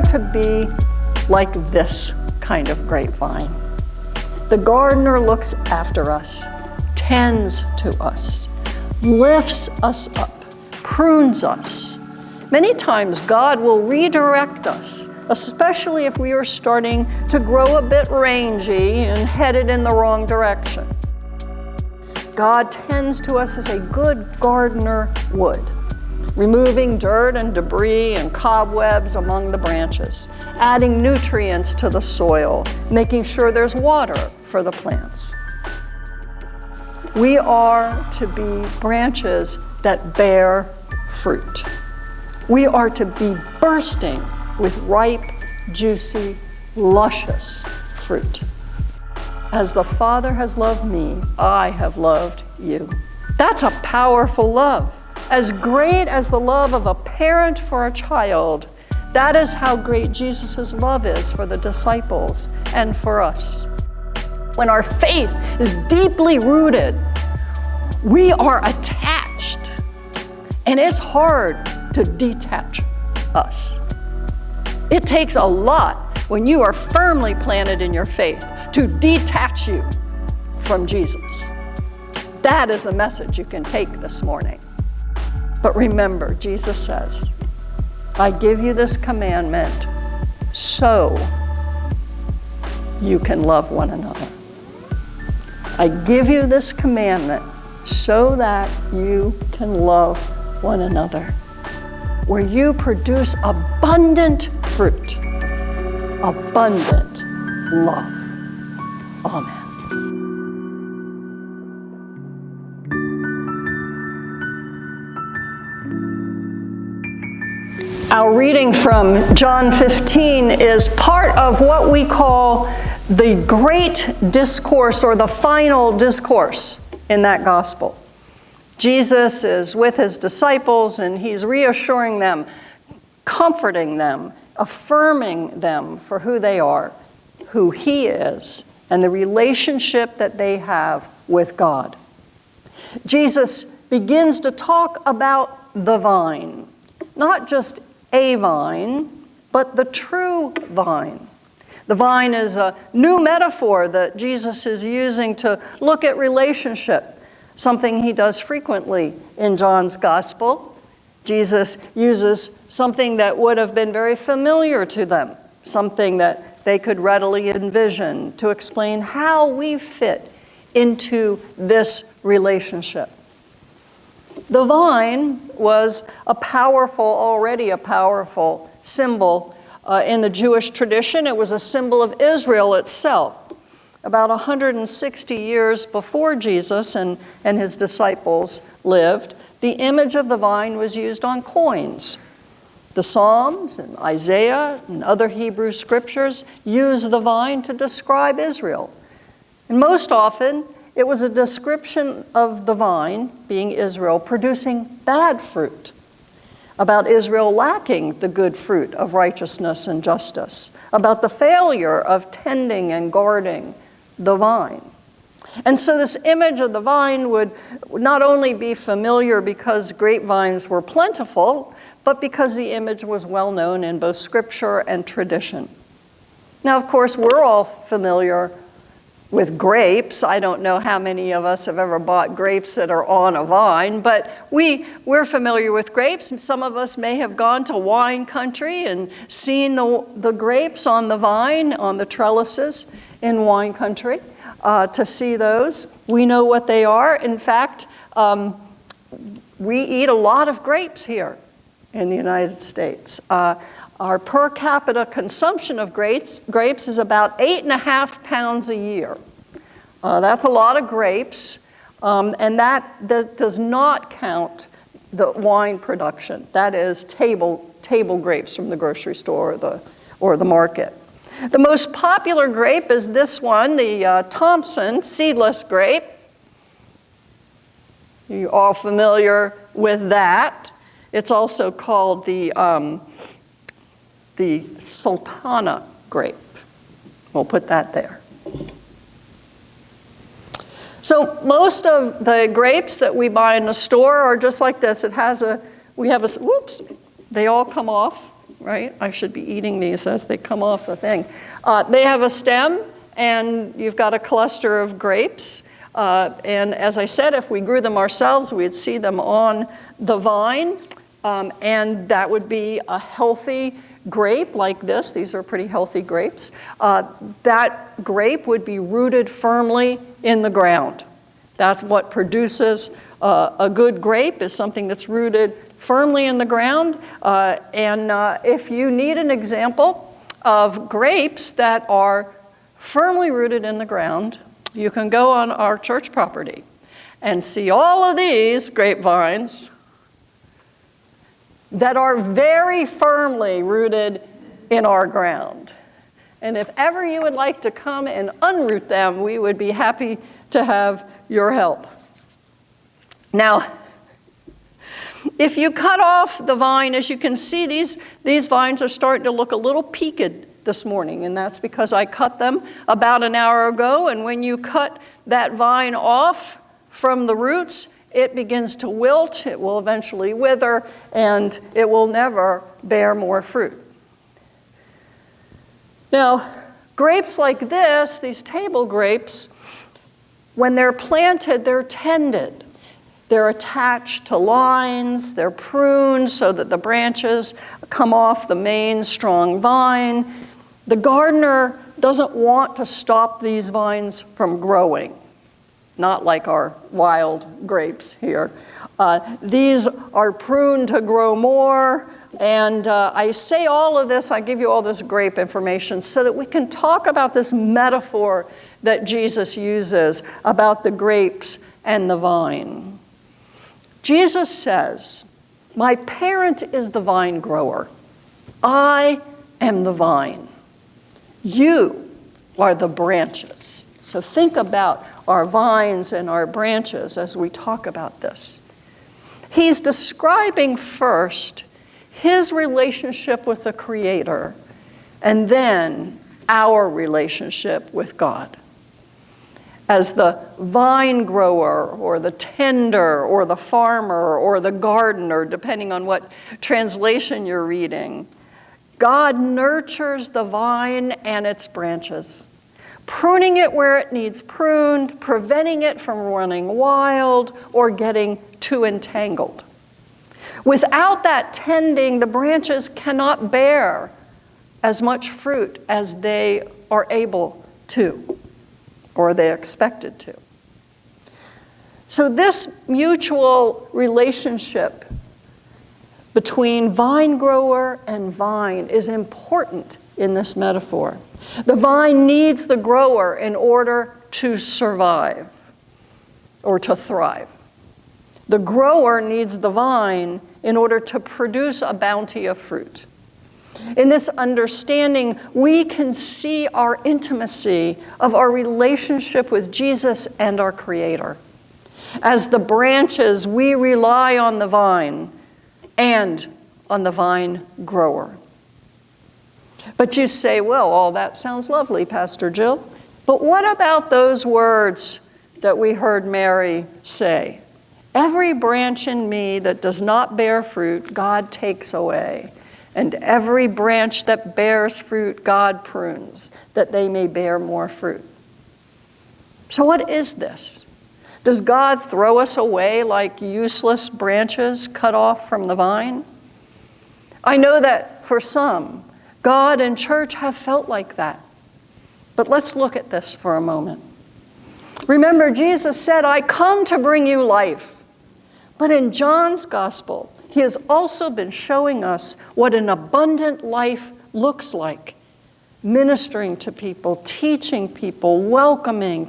to be like this kind of grapevine. The gardener looks after us, tends to us, lifts us up, prunes us. Many times God will redirect us, especially if we are starting to grow a bit rangy and headed in the wrong direction. God tends to us as a good gardener would, removing dirt and debris and cobwebs among the branches, adding nutrients to the soil, making sure there's water for the plants. We are to be branches that bear fruit. We are to be bursting with ripe, juicy, luscious fruit. As the Father has loved me, I have loved you. That's a powerful love. As great as the love of a parent for a child, that is how great Jesus' love is for the disciples and for us. When our faith is deeply rooted, we are attached, and it's hard to detach us. It takes a lot when you are firmly planted in your faith to detach you from Jesus. That is the message you can take this morning. But remember, Jesus says, I give you this commandment so you can love one another. I give you this commandment so that you can love one another, where you produce abundant fruit, abundant love. Amen. Our reading from John 15 is part of what we call the great discourse, or the final discourse in that gospel. Jesus is with his disciples and he's reassuring them, comforting them, affirming them for who they are, who he is, and the relationship that they have with God. Jesus begins to talk about the vine, not just a vine, but the true vine. The vine is a new metaphor that Jesus is using to look at relationship, something he does frequently in John's gospel. Jesus uses something that would have been very familiar to them, something that they could readily envision, to explain how we fit into this relationship. The vine was already a powerful symbol in the Jewish tradition. It was a symbol of Israel itself. About 160 years before Jesus and his disciples lived, the image of the vine was used on coins. The Psalms and Isaiah and other Hebrew scriptures use the vine to describe Israel. And most often, it was a description of the vine, being Israel, producing bad fruit, about Israel lacking the good fruit of righteousness and justice, about the failure of tending and guarding the vine. And so this image of the vine would not only be familiar because grapevines were plentiful, but because the image was well known in both scripture and tradition. Now, of course, we're all familiar with grapes. I don't know how many of us have ever bought grapes that are on a vine, but we're familiar with grapes, and some of us may have gone to wine country and seen the grapes on the vine, on the trellises in wine country, to see those. We know what they are. In fact, we eat a lot of grapes here in the United States. Our per capita consumption of grapes is about 8.5 pounds a year. That's a lot of grapes, and that does not count the wine production. That is table grapes from the grocery store or the market. The most popular grape is this one, the Thompson seedless grape. You're all familiar with that. It's also called the Sultana grape. We'll put that there. So most of the grapes that we buy in the store are just like this. Whoops, they all come off right? I should be eating these as they come off the thing. They have a stem, and you've got a cluster of grapes. And as I said, if we grew them ourselves, we'd see them on the vine. And that would be a healthy grape like this. These are pretty healthy grapes. That grape would be rooted firmly in the ground. That's what produces a good grape, is something that's rooted firmly in the ground. And if you need an example of grapes that are firmly rooted in the ground, you can go on our church property and see all of these grapevines that are very firmly rooted in our ground. And if ever you would like to come and unroot them, we would be happy to have your help. Now, if you cut off the vine, as you can see, these vines are starting to look a little peaked this morning, and that's because I cut them about an hour ago. And when you cut that vine off from the roots, it begins to wilt, it will eventually wither, and it will never bear more fruit. Now, grapes like this, these table grapes, when they're planted, they're tended. They're attached to lines, they're pruned so that the branches come off the main strong vine. The gardener doesn't want to stop these vines from growing. Not like our wild grapes here. These are pruned to grow more, and I say all of this, I give you all this grape information so that we can talk about this metaphor that Jesus uses about the grapes and the vine. Jesus says, "My parent is the vine grower. I am the vine. You are the branches." So think about our vines and our branches as we talk about this. He's describing first his relationship with the Creator, and then our relationship with God. As the vine grower, or the tender, or the farmer, or the gardener, depending on what translation you're reading, God nurtures the vine and its branches, pruning it where it needs pruned, preventing it from running wild or getting too entangled. Without that tending, the branches cannot bear as much fruit as they are able to, or they're expected to. So this mutual relationship between vine grower and vine is important in this metaphor. The vine needs the grower in order to survive or to thrive. The grower needs the vine in order to produce a bounty of fruit. In this understanding, we can see our intimacy of our relationship with Jesus and our Creator. As the branches, we rely on the vine and on the vine grower. But you say, well, all that sounds lovely, Pastor Jill. But what about those words that we heard Mary say? Every branch in me that does not bear fruit, God takes away. And every branch that bears fruit, God prunes, that they may bear more fruit. So what is this? Does God throw us away like useless branches cut off from the vine? I know that for some, God and church have felt like that. But let's look at this for a moment. Remember, Jesus said, "I come to bring you life." But in John's gospel, he has also been showing us what an abundant life looks like. Ministering to people, teaching people, welcoming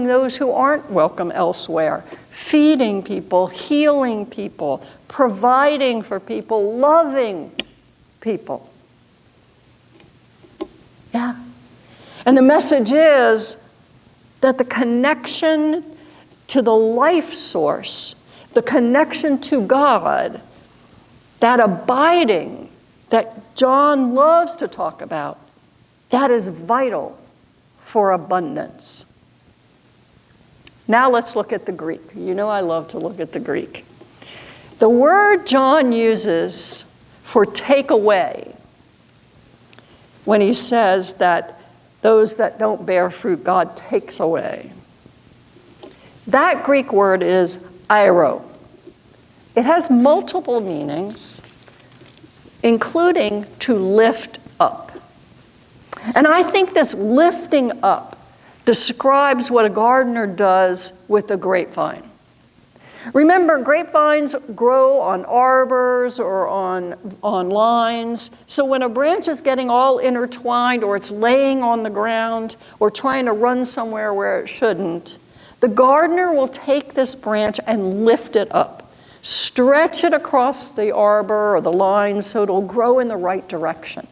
those who aren't welcome elsewhere, feeding people, healing people, providing for people, loving people. Yeah. And the message is that the connection to the life source, the connection to God, that abiding that John loves to talk about, that is vital for abundance. Now let's look at the Greek. You know I love to look at the Greek. The word John uses for take away when he says that those that don't bear fruit, God takes away. That Greek word is airo. It has multiple meanings, including to lift up. And I think this lifting up describes what a gardener does with the grapevine. Remember, grapevines grow on arbors or on lines. So when a branch is getting all intertwined or it's laying on the ground or trying to run somewhere where it shouldn't, the gardener will take this branch and lift it up, stretch it across the arbor or the line so it'll grow in the right direction.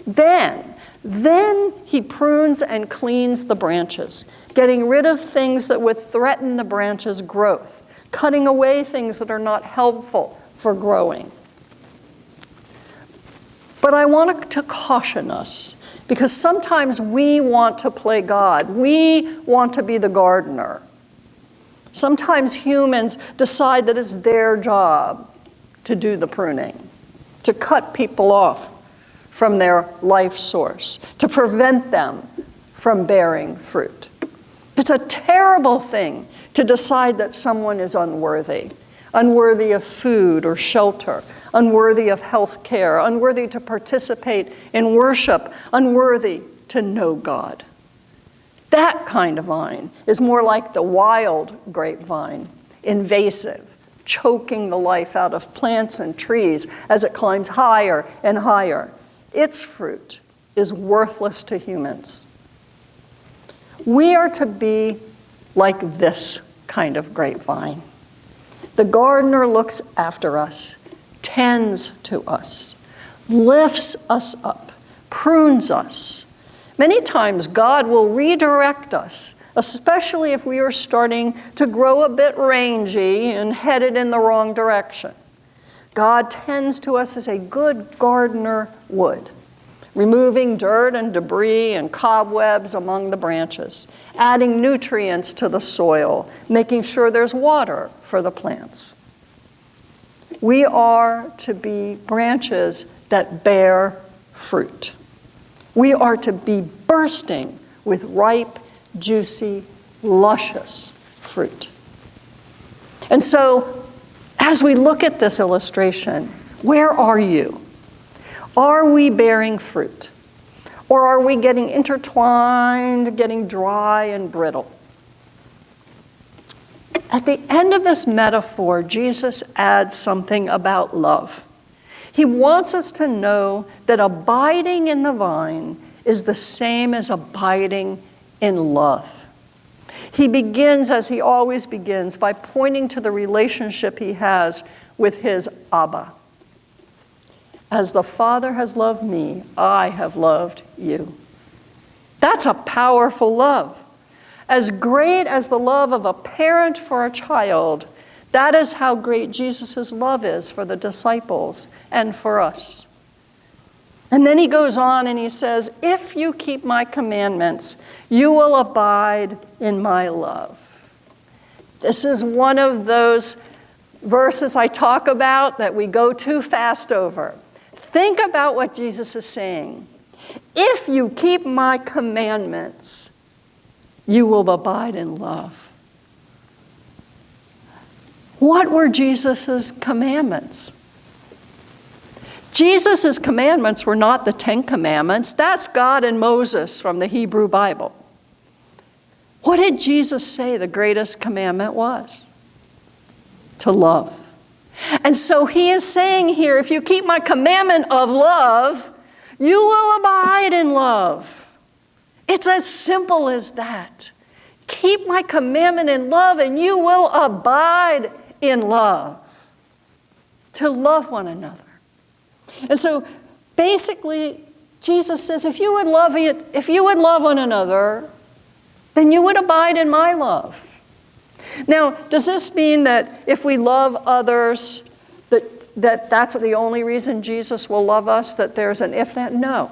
Then he prunes and cleans the branches, getting rid of things that would threaten the branch's growth, cutting away things that are not helpful for growing. But I want to caution us, because sometimes we want to play God. We want to be the gardener. Sometimes humans decide that it's their job to do the pruning, to cut people off from their life source, to prevent them from bearing fruit. It's a terrible thing to decide that someone is unworthy of food or shelter, unworthy of health care, unworthy to participate in worship, unworthy to know God. That kind of vine is more like the wild grapevine, invasive, choking the life out of plants and trees as it climbs higher and higher. Its fruit is worthless to humans. We are to be like this kind of grapevine. The gardener looks after us, tends to us, lifts us up, prunes us. Many times God will redirect us, especially if we are starting to grow a bit rangy and headed in the wrong direction. God tends to us as a good gardener would, removing dirt and debris and cobwebs among the branches, adding nutrients to the soil, making sure there's water for the plants. We are to be branches that bear fruit. We are to be bursting with ripe, juicy, luscious fruit. And so, as we look at this illustration, where are you? Are we bearing fruit? Or are we getting intertwined, getting dry and brittle? At the end of this metaphor, Jesus adds something about love. He wants us to know that abiding in the vine is the same as abiding in love. He begins, as he always begins, by pointing to the relationship he has with his Abba. As the Father has loved me, I have loved you. That's a powerful love. As great as the love of a parent for a child, that is how great Jesus' love is for the disciples and for us. And then he goes on and he says, if you keep my commandments, you will abide in my love. This is one of those verses I talk about that we go too fast over. Think about what Jesus is saying. If you keep my commandments, you will abide in love. What were Jesus' commandments? Jesus' commandments were not the 10 Commandments. That's God and Moses from the Hebrew Bible. What did Jesus say the greatest commandment was? To love. And so he is saying here, if you keep my commandment of love, you will abide in love. It's as simple as that. Keep my commandment in love and you will abide in love. To love one another. And so basically, Jesus says, if you would love one another, then you would abide in my love. Now, does this mean that if we love others, that's the only reason Jesus will love us, that there's an if that? No.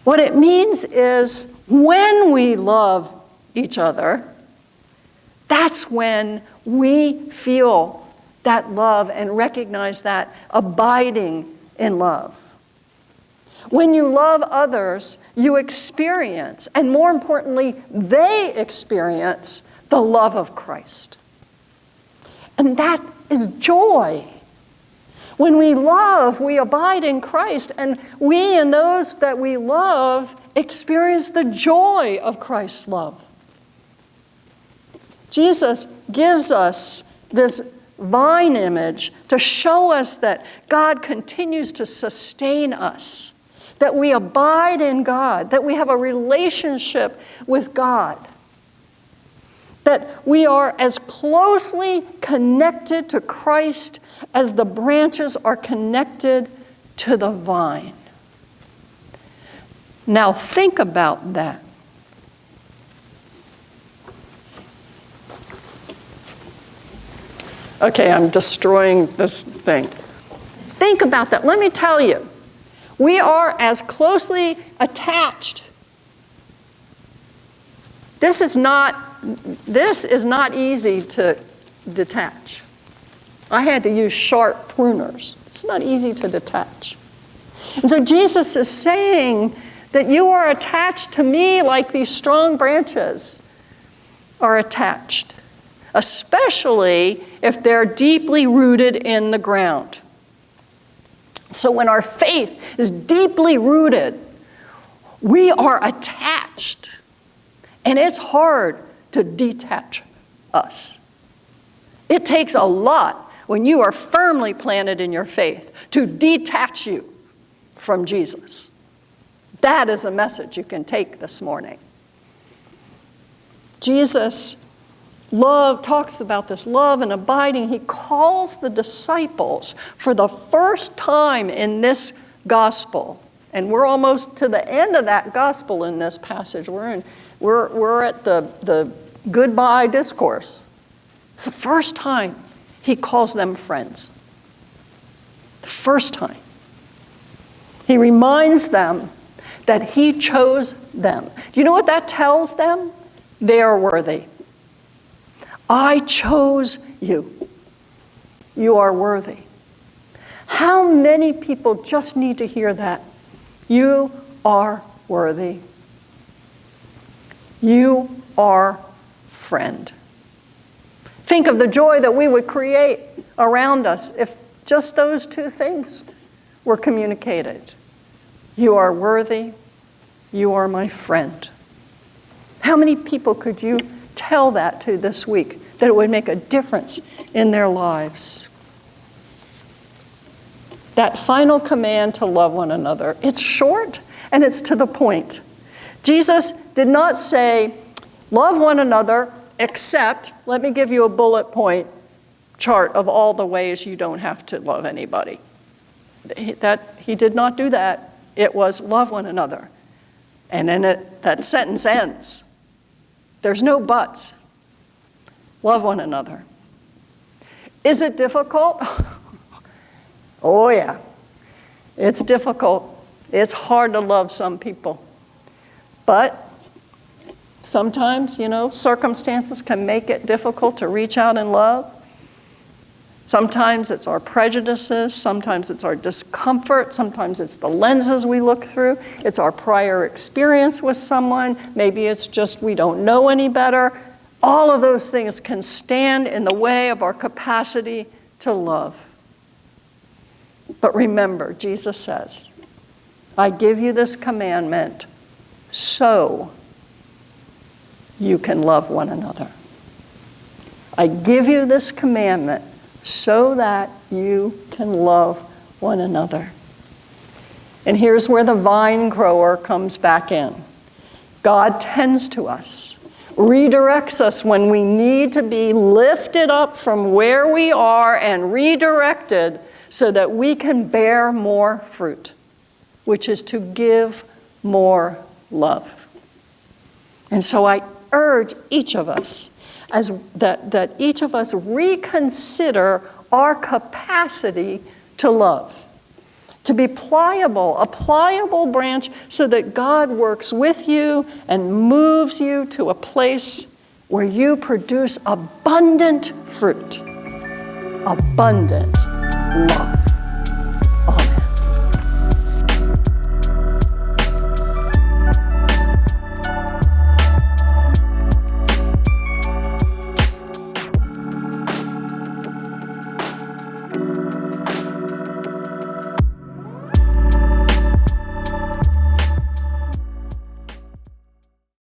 What it means is when we love each other, that's when we feel that love and recognize that abiding in love. When you love others, you experience, and more importantly, they experience the love of Christ. And that is joy. When we love, we abide in Christ, and we and those that we love experience the joy of Christ's love. Jesus gives us this vine image to show us that God continues to sustain us, that we abide in God, that we have a relationship with God, that we are as closely connected to Christ as the branches are connected to the vine. Now think about that. Okay, I'm destroying this thing. Think about that. Let me tell you, we are as closely attached. This is not easy to detach. I had to use sharp pruners. It's not easy to detach. And so Jesus is saying that you are attached to me like these strong branches are attached, especially if they're deeply rooted in the ground. So when our faith is deeply rooted, we are attached. And it's hard to detach us. It takes a lot when you are firmly planted in your faith to detach you from Jesus. That is a message you can take this morning. Jesus talks about this love and abiding. He calls the disciples for the first time in this gospel. And we're almost to the end of that gospel in this passage. We're at the goodbye discourse. It's the first time he calls them friends. The first time. He reminds them that he chose them. Do you know what that tells them? They are worthy. I chose you. You are worthy. How many people just need to hear that? You are worthy. You are friend. Think of the joy that we would create around us if just those two things were communicated. You are worthy. You are my friend. How many people could you tell that to this week, that it would make a difference in their lives? That final command to love one another, it's short and it's to the point. Jesus did not say, love one another, except, let me give you a bullet point chart of all the ways you don't have to love anybody. He did not do that. It was love one another. And then that sentence ends. There's no buts. Love one another. Is it difficult? Oh yeah, it's difficult. It's hard to love some people. But sometimes, circumstances can make it difficult to reach out and love. Sometimes it's our prejudices, sometimes it's our discomfort, sometimes it's the lenses we look through, it's our prior experience with someone, maybe it's just we don't know any better. All of those things can stand in the way of our capacity to love. But remember, Jesus says, I give you this commandment so you can love one another. I give you this commandment so that you can love one another. And here's where the vine grower comes back in. God tends to us, redirects us when we need to be lifted up from where we are and redirected so that we can bear more fruit, which is to give more love. And so I urge each of us that each of us reconsider our capacity to love, to be pliable, a pliable branch so that God works with you and moves you to a place where you produce abundant fruit. abundant love.